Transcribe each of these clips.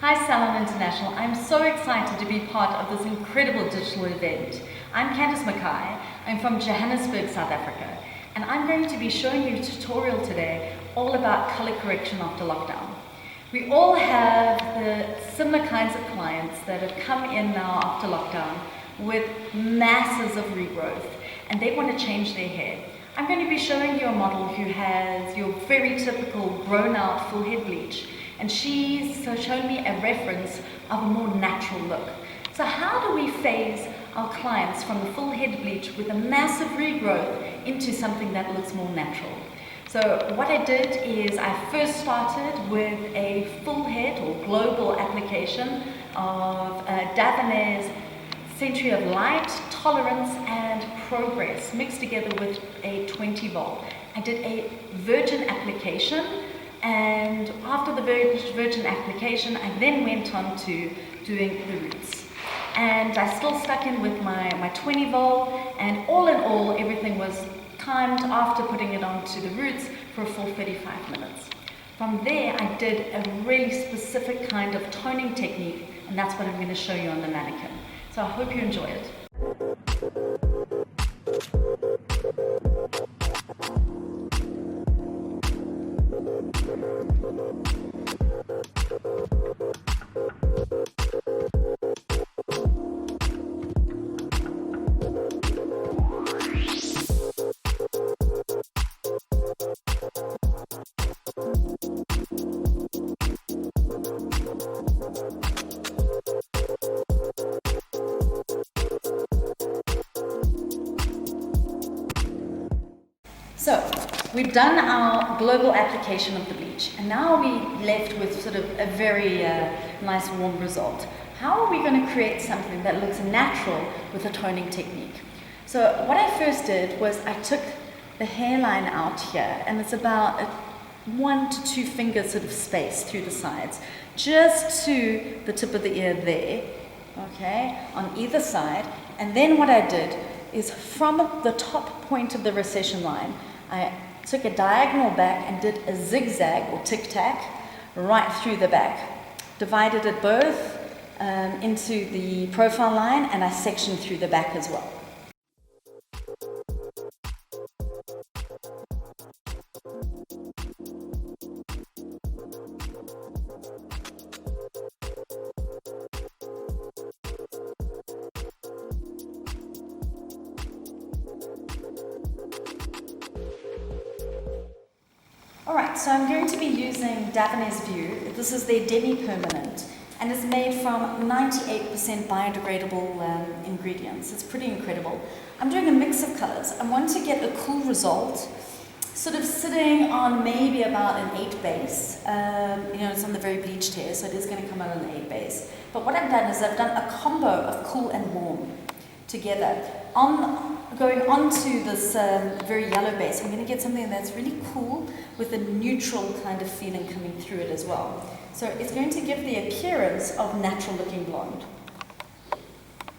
Hi Salon International, I'm so excited to be part of this incredible digital event. I'm Candice Mckay, I'm from Johannesburg, South Africa, and I'm going to be showing you a tutorial today all about color correction after lockdown. We all have the similar kinds of clients that have come in now after lockdown with masses of regrowth, and they want to change their hair. I'm going to be showing you a model who has your very typical grown out full head bleach, and she's shown me a reference of a more natural look. So how do we phase our clients from the full head bleach with a massive regrowth into something that looks more natural? So what I did is I first started with a full head or global application of Davines Century of Light, Tolerance and Progress mixed together with a 20 volt. I did a virgin application, and after the virgin application I then went on to doing the roots. And I still stuck in with my 20 volt, and all in all everything was timed after putting it onto the roots for a full 35 minutes. From there I did a really specific kind of toning technique, and that's what I'm going to show you on the mannequin. So I hope you enjoy it. So we've done our global application of the bleach, and now we're left with sort of a very nice warm result. How are we going to create something that looks natural with a toning technique? So what I first did was I took the hairline out here, and it's about a 1 to 2 finger sort of space through the sides, just to the tip of the ear there, okay, on either side. And then what I did is from the top point of the recession line, I took a diagonal back and did a zigzag or tic-tac right through the back. Divided it both into the profile line, and I sectioned through the back as well. Alright, so I'm going to be using Davines View. This is their demi-permanent, and it's made from 98% biodegradable ingredients. It's pretty incredible. I'm doing a mix of colors. I want to get a cool result, sort of sitting on maybe about an 8 base. It's on the very bleached hair, so it is going to come out on the 8 base. But what I've done is I've done a combo of cool and warm together. Going onto this very yellow base, I'm going to get something that's really cool with a neutral kind of feeling coming through it as well. So it's going to give the appearance of natural looking blonde.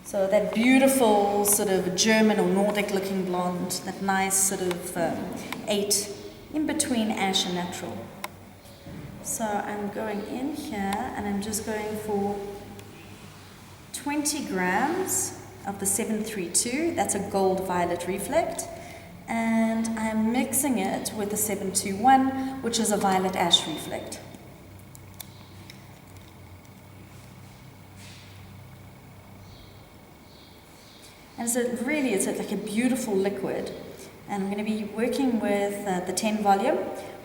So that beautiful sort of German or Nordic looking blonde, that nice sort of 8 in between ash and natural. So I'm going in here and I'm just going for 20 grams of the 732, that's a gold violet reflect, and I'm mixing it with the 721, which is a violet ash reflect. And so really it's like a beautiful liquid, and I'm going to be working with the 10 volume.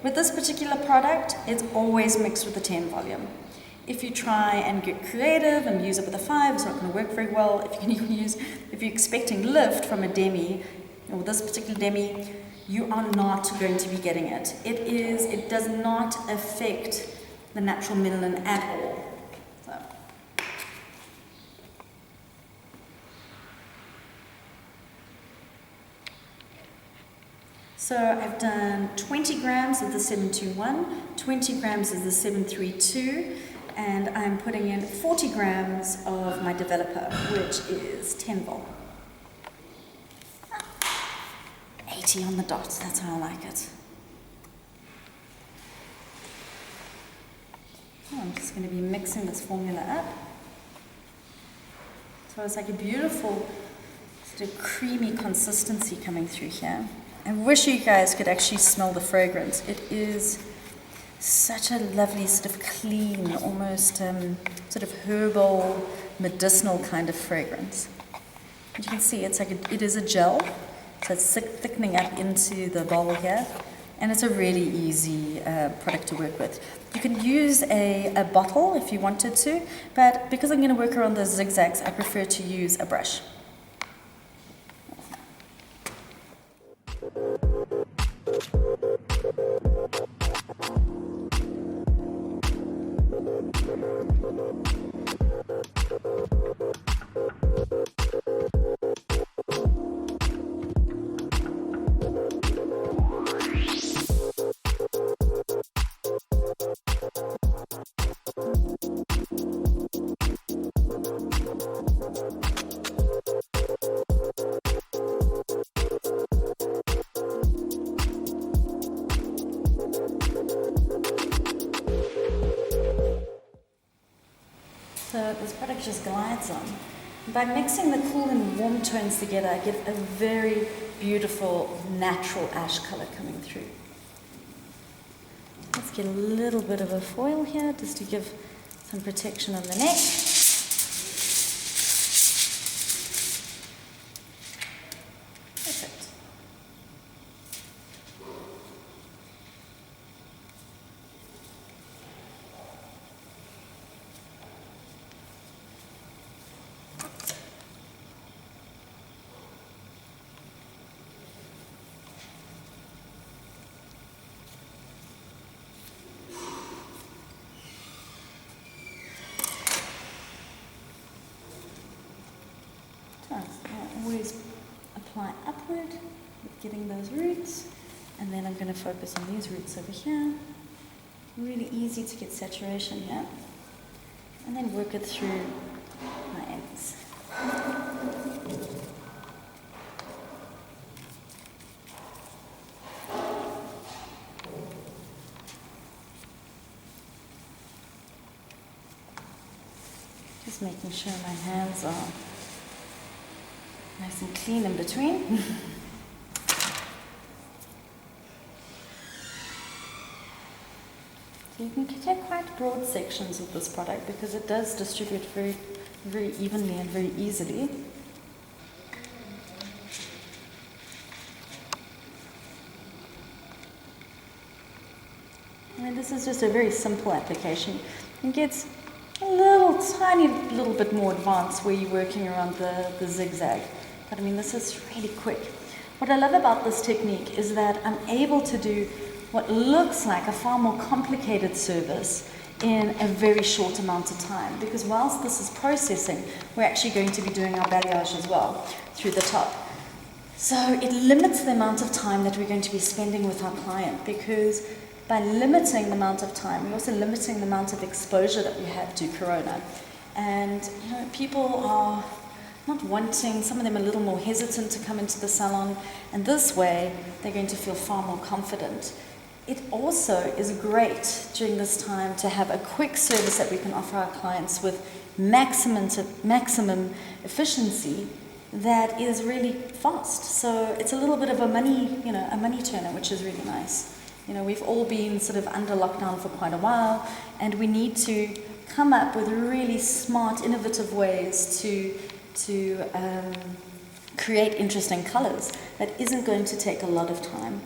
With this particular product, it's always mixed with the 10 volume. If you try and get creative and use it with a 5, it's not going to work very well. If you're expecting lift from a demi, or this particular demi, you are not going to be getting it. It does not affect the natural melanin at all. So I've done 20 grams of the 721, 20 grams of the 732, and I'm putting in 40 grams of my developer, which is 10 volt. 80 on the dot, that's how I like it. I'm just going to be mixing this formula up. So it's like a beautiful sort of creamy consistency coming through here. I wish you guys could actually smell the fragrance. It is such a lovely sort of clean, almost sort of herbal, medicinal kind of fragrance. And you can see it's like it is a gel, so it's thickening up into the bowl here, and it's a really easy product to work with. You can use a bottle if you wanted to, but because I'm going to work around the zigzags, I prefer to use a brush. So this product just glides on. By mixing the cool and warm tones together, I get a very beautiful natural ash color coming through. Let's get a little bit of a foil here just to give some protection on the neck. Perfect. I always apply upward with getting those roots, and then I'm going to focus on these roots over here. Really easy to get saturation here, and then work it through my ends. Just making sure my hands are nice and clean in between. So you can take quite broad sections of this product because it does distribute very, very evenly and very easily. I mean, this is just a very simple application. It gets a tiny little bit more advanced where you're working around the zigzag. But I mean, this is really quick. What I love about this technique is that I'm able to do what looks like a far more complicated service in a very short amount of time. Because whilst this is processing, we're actually going to be doing our balayage as well through the top. So it limits the amount of time that we're going to be spending with our client, because by limiting the amount of time, we're also limiting the amount of exposure that we have to corona. And people are not wanting, some of them are a little more hesitant to come into the salon, and this way they're going to feel far more confident. It also is great during this time to have a quick service that we can offer our clients with maximum efficiency that is really fast. So it's a little bit of a money turner, which is really nice. We've all been sort of under lockdown for quite a while, and we need to come up with really smart, innovative ways to create interesting colors that isn't going to take a lot of time.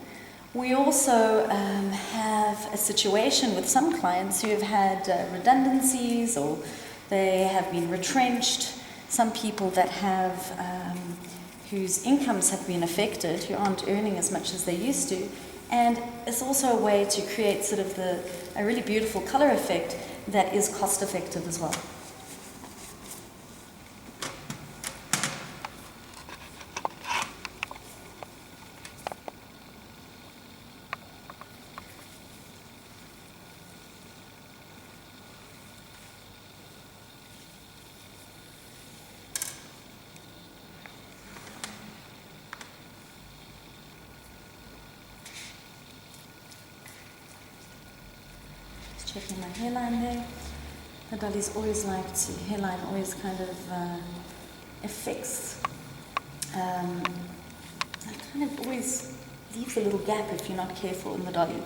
We also have a situation with some clients who have had redundancies, or they have been retrenched. Some people that have whose incomes have been affected, who aren't earning as much as they used to. And it's also a way to create sort of a really beautiful color effect that is cost effective as well. Checking my hairline there. The dollies always like to, hairline always kind of affects, it kind of always leaves a little gap if you're not careful in the dolly.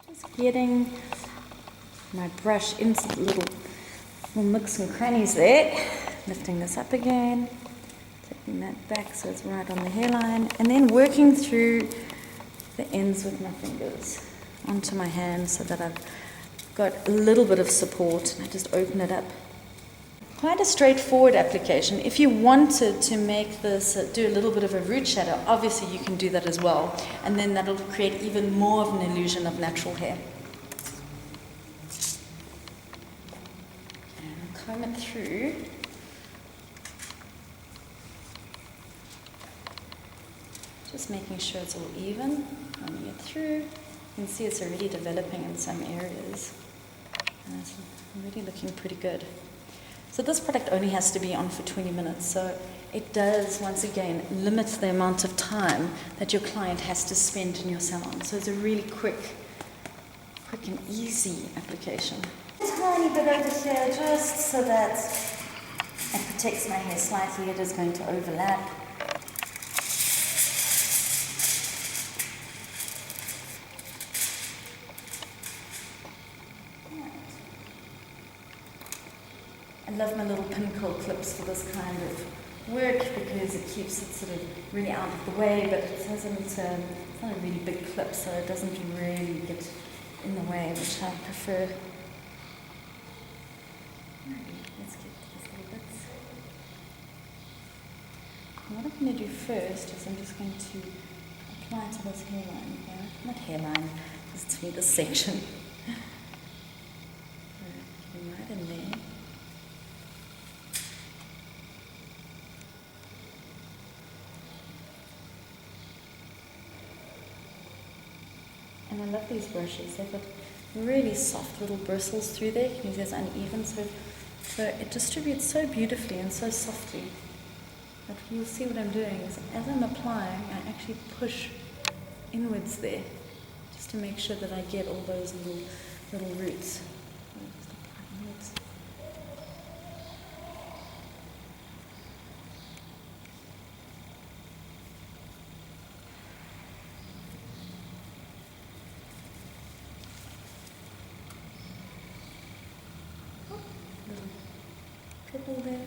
Just getting my brush into the little nooks and crannies there, lifting this up again, taking that back so it's right on the hairline, and then working through the ends with my fingers onto my hand so that I've got a little bit of support, and I just open it up. Quite a straightforward application. If you wanted to make this, do a little bit of a root shadow, obviously you can do that as well, and then that'll create even more of an illusion of natural hair. And comb it through. Just making sure it's all even, combing it through. You can see it's already developing in some areas. And it's already looking pretty good. So this product only has to be on for 20 minutes. So it does, once again, limit the amount of time that your client has to spend in your salon. So it's a really quick and easy application. A tiny bit over here, just so that it protects my hair slightly. It is going to overlap. I love my little pinnacle clips for this kind of work because it keeps it sort of really out of the way, but it doesn't, it's not a really big clip, so it doesn't really get in the way, which I prefer. Let's get these little bits. And what I'm going to do first is I'm just going to apply to this hairline here. Not hairline, because it's me, this section. Right in there. And I love these brushes. They've got really soft little bristles through there. You can see it's uneven, so it distributes so beautifully and so softly. But you'll see what I'm doing is as I'm applying, I actually push inwards there, just to make sure that I get all those little roots. Purple there.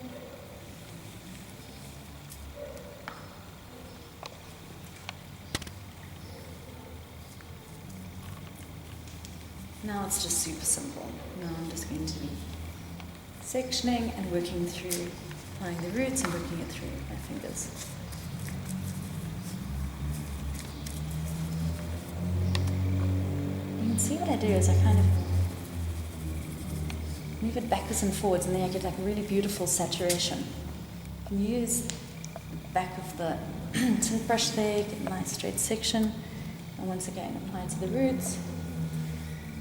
Now it's just super simple. Now I'm just going to be sectioning and working through, applying the roots and working it through with my fingers. You can see what I do is I kind of move it backwards and forwards, and then I get like really beautiful saturation. You can use the back of the tint brush there, get a nice straight section, and once again apply it to the roots,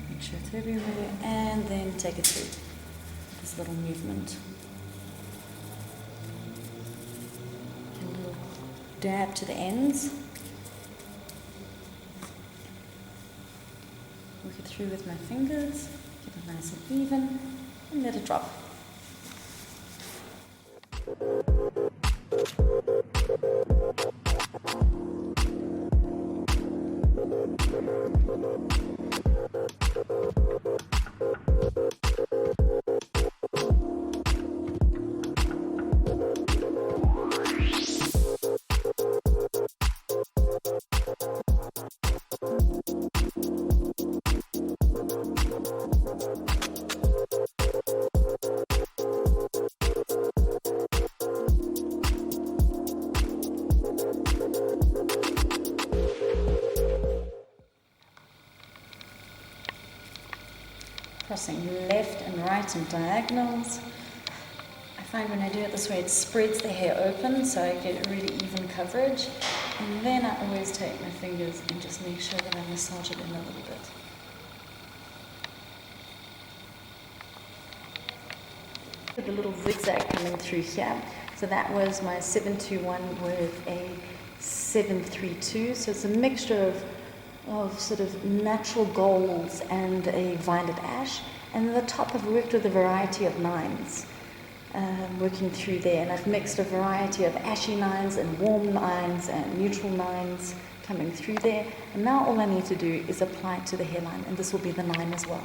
make sure it's everywhere, and then take it through this little movement. And a little dab to the ends. Work it through with my fingers, get it nice and even, and let it drop. crossing left and right and diagonals. I find when I do it this way, it spreads the hair open, so I get a really even coverage. And then I always take my fingers and just make sure that I massage it in a little bit. The little zigzag coming through here. So that was my 721 with a 732. So it's a mixture of sort of natural golds and a violet ash. And at the top I've worked with a variety of nines. Working through there, and I've mixed a variety of ashy nines and warm nines and neutral nines coming through there, and now all I need to do is apply it to the hairline, and this will be the 9 as well.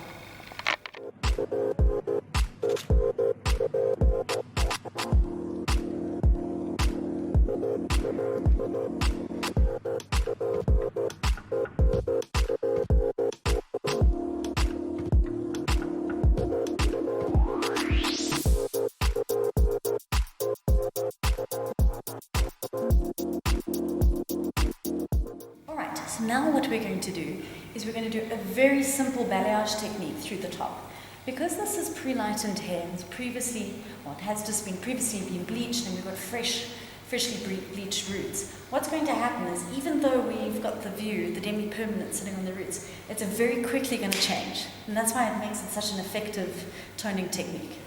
So now what we're going to do is we're going to do a very simple balayage technique through the top. Because this is pre-lightened hair, it's it has just been previously been bleached, and we've got freshly bleached roots. What's going to happen is, even though we've got the view, the demi-permanent sitting on the roots, it's very quickly going to change. And that's why it makes it such an effective toning technique.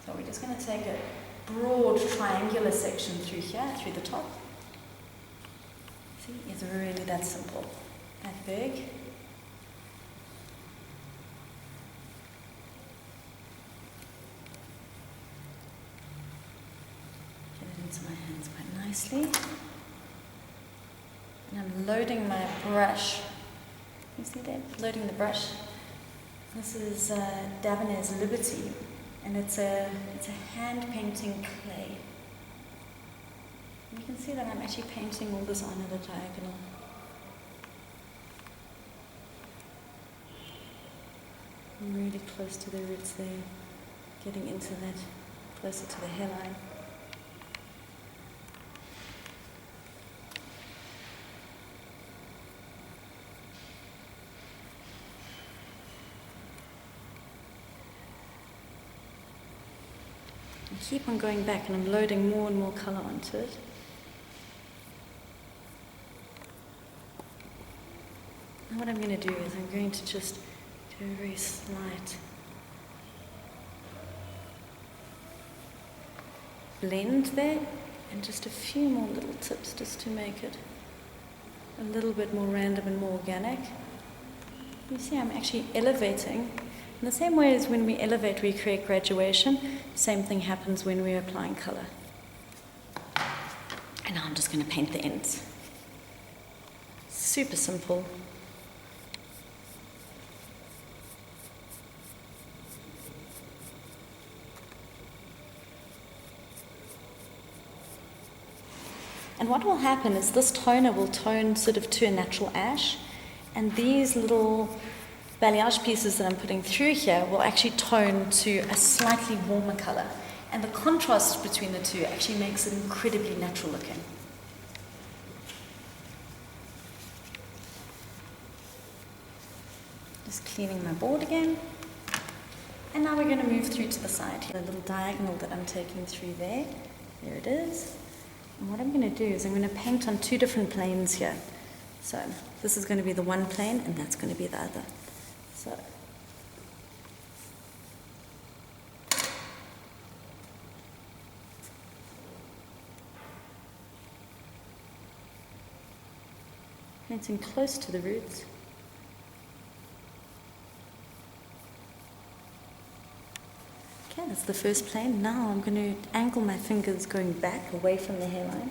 So we're just going to take a broad triangular section through here, through the top. It's really that simple, that big. Get it into my hands quite nicely. And I'm loading my brush. You see that? Loading the brush. This is Davenant's Liberty, and it's a hand painting clay. You can see that I'm actually painting all this on at a diagonal. I'm really close to the roots there, getting into that, closer to the hairline. I keep on going back, and I'm loading more and more colour onto it. What I'm going to do is I'm going to just do a very slight blend there, and just a few more little tips just to make it a little bit more random and more organic. You see, I'm actually elevating. In the same way as when we elevate, we create graduation, same thing happens when we're applying colour. And now I'm just going to paint the ends. Super simple. And what will happen is this toner will tone sort of to a natural ash, and these little balayage pieces that I'm putting through here will actually tone to a slightly warmer colour. And the contrast between the two actually makes it incredibly natural looking. Just cleaning my board again. And now we're going to move through to the side here. The little diagonal that I'm taking through there. There it is. And what I'm going to do is I'm going to paint on 2 different planes here. So this is going to be the one plane, and that's going to be the other. So painting close to the roots. Okay, that's the first plane. Now I'm going to angle my fingers going back away from the hairline.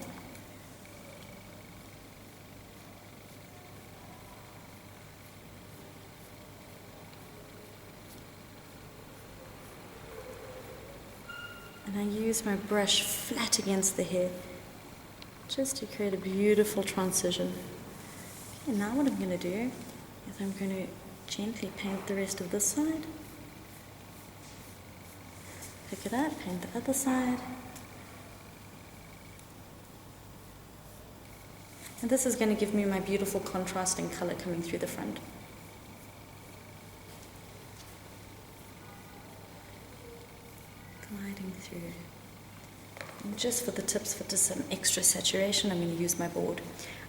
And I use my brush flat against the hair just to create a beautiful transition. Okay, now what I'm going to do is I'm going to gently paint the rest of this side. Pick it up, paint the other side. And this is going to give me my beautiful contrasting colour coming through the front. through. And just for the tips, for just some extra saturation, I'm going to use my board.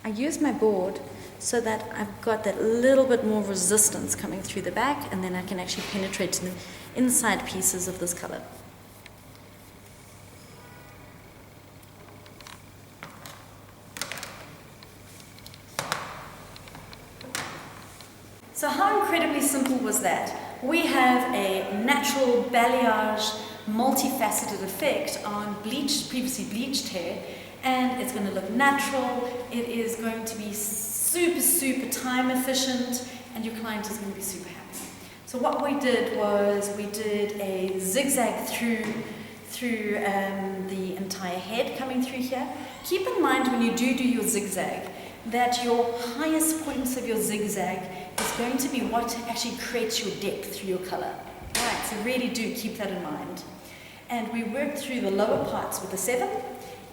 I use my board so that I've got that little bit more resistance coming through the back, and then I can actually penetrate to the inside pieces of this color. So how incredibly simple was that? We have a natural balayage, multifaceted effect on previously bleached hair, and it's going to look natural. It is going to be super, super time efficient, and your client is going to be super happy. So what we did was we did a zigzag through the entire head coming through here. Keep in mind when you do your zigzag that your highest points of your zigzag is going to be what actually creates your depth through your color. Alright, so really do keep that in mind. And we worked through the lower parts with the 7,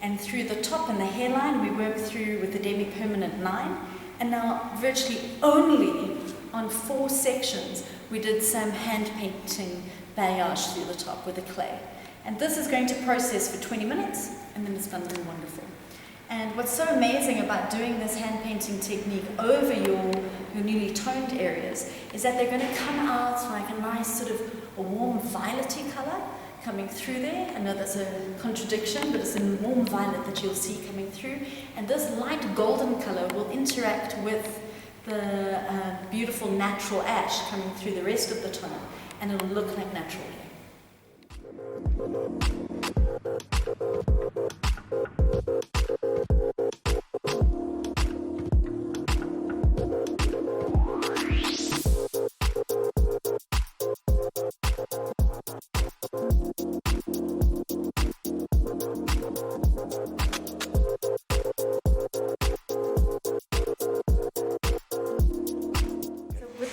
and through the top and the hairline we worked through with the demi-permanent 9, and now virtually only on 4 sections we did some hand painting balayage through the top with the clay. And this is going to process for 20 minutes, and then it's going to be wonderful. And what's so amazing about doing this hand painting technique over your newly toned areas is that they're going to come out like a nice sort of a warm violety color coming through there. I know that's a contradiction, but it's a warm violet that you'll see coming through. And this light golden color will interact with the beautiful natural ash coming through the rest of the tone, and it'll look like natural hair.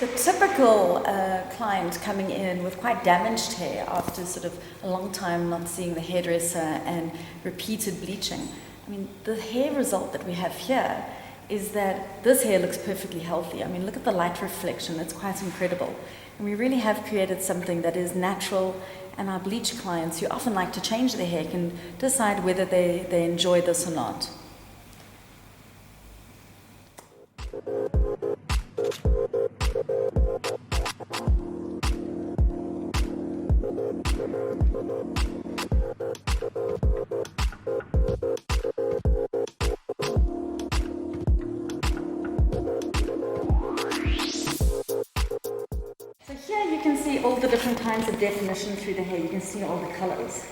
The typical client coming in with quite damaged hair after sort of a long time not seeing the hairdresser and repeated bleaching. I mean, the hair result that we have here is that this hair looks perfectly healthy. I mean, look at the light reflection, it's quite incredible. And we really have created something that is natural, and our bleach clients who often like to change their hair can decide whether they enjoy this or not. So here you can see all the different kinds of definition through the hair. You can see all the colors.